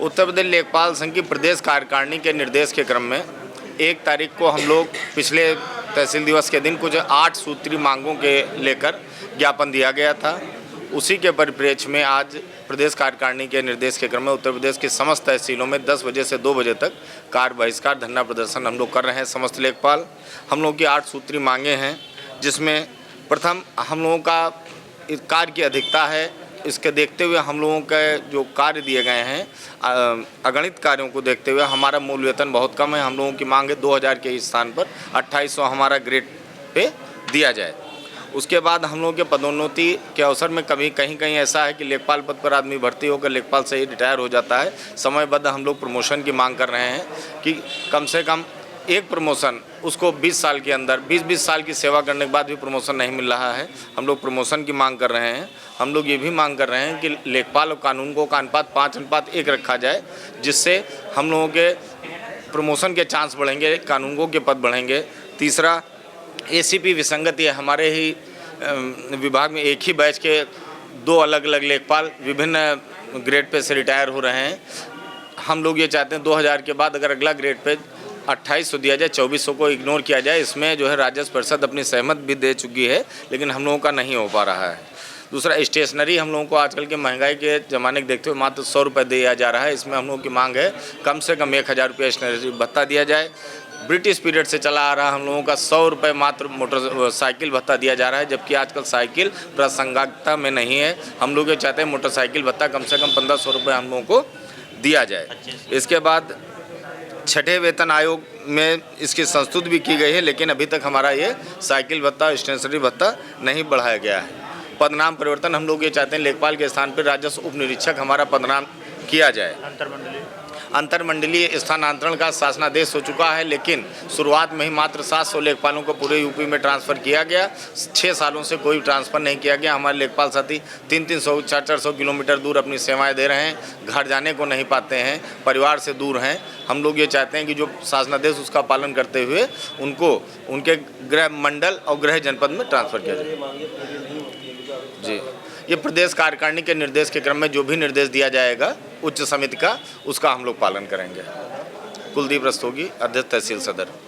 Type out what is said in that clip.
उत्तर प्रदेश लेखपाल संघ की प्रदेश कार्यकारिणी के निर्देश के क्रम में 1 तारीख को हम लोग पिछले तहसील दिवस के दिन कुछ 8 सूत्री मांगों के लेकर ज्ञापन दिया गया था। उसी के परिप्रेक्ष्य में आज प्रदेश कार्यकारिणी के निर्देश के क्रम में उत्तर प्रदेश की समस्त तहसीलों में 10 बजे से 2 बजे तक कार्य बहिष्कार धरना प्रदर्शन हम लोग कर रहे हैं। समस्त लेखपाल हम लोगों की 8 सूत्री मांगे हैं, जिसमें प्रथम हम लोगों का कार्य की अधिकता है। इसके देखते हुए हम लोगों के जो कार्य दिए गए हैं अगणित कार्यों को देखते हुए हमारा मूल वेतन बहुत कम है। हम लोगों की मांग है 2000 के स्थान पर 2800 हमारा ग्रेड पे दिया जाए। उसके बाद हम लोगों के पदोन्नति के अवसर में कभी कहीं ऐसा है कि लेखपाल पद पर आदमी भर्ती होकर लेखपाल से ही रिटायर हो जाता है। समयबद्ध हम लोग प्रमोशन की मांग कर रहे हैं कि कम से कम एक प्रमोशन उसको 20 साल के अंदर 20 साल की सेवा करने के बाद भी प्रमोशन नहीं मिल रहा है। हम लोग प्रमोशन की मांग कर रहे हैं। हम लोग ये भी मांग कर रहे हैं कि लेखपाल और कानूनगो का अनुपात 5:1 रखा जाए, जिससे हम लोगों के प्रमोशन के चांस बढ़ेंगे, कानूनगो के पद बढ़ेंगे। तीसरा, एसीपी विसंगति है। हमारे ही विभाग में एक ही बैच के 2 अलग-अलग लेखपाल विभिन्न ग्रेड पे से रिटायर हो रहे हैं। हम लोग ये चाहते हैं 2000 के बाद अगर अगला ग्रेड पे 2800 दिया जाए, 2400 को इग्नोर किया जाए। इसमें जो है राजस्व परिषद अपनी सहमत भी दे चुकी है, लेकिन हम लोगों का नहीं हो पा रहा है। दूसरा, स्टेशनरी हम लोगों को आजकल के महंगाई के ज़माने को देखते हुए मात्र 100 रुपये दिया जा रहा है। इसमें हम लोगों की मांग है कम से कम 1000 रुपये स्टेशनरी भत्ता दिया जाए। ब्रिटिश पीरियड से चला आ रहा हम लोगों का 100 रुपये मात्र मोटरसाइकिल भत्ता दिया जा रहा है, जबकि आजकल साइकिल प्रासंगिकता में नहीं है। हम लोग ये चाहते हैं मोटरसाइकिल भत्ता कम से कम 1500 रुपये हम लोगों को दिया जाए। इसके बाद 6ठे वेतन आयोग में इसकी संस्तुति भी की गई है, लेकिन अभी तक हमारा ये साइकिल भत्ता स्टेशनरी भत्ता नहीं बढ़ाया गया है। पदनाम परिवर्तन हम लोग ये चाहते हैं लेखपाल के स्थान पर राजस्व उप निरीक्षक हमारा पदनाम किया जाए। अंतरमंडलीय स्थानांतरण का शासनादेश हो चुका है, लेकिन शुरुआत में ही मात्र 700 लेखपालों को पूरे यूपी में ट्रांसफ़र किया गया। 6 सालों से कोई ट्रांसफ़र नहीं किया गया। हमारे लेखपाल साथी 300, 400 किलोमीटर दूर अपनी सेवाएं दे रहे हैं, घर जाने को नहीं पाते हैं, परिवार से दूर हैं। हम लोग ये चाहते हैं कि जो शासनादेश उसका पालन करते हुए उनको उनके गृह मंडल और गृह जनपद में ट्रांसफ़र किया जाए। जी, ये प्रदेश कार्यकारिणी के निर्देश के क्रम में जो भी निर्देश दिया जाएगा उच्च समिति का, उसका हम लोग पालन करेंगे। कुलदीप रस्तोगी, अध्यक्ष तहसील सदर।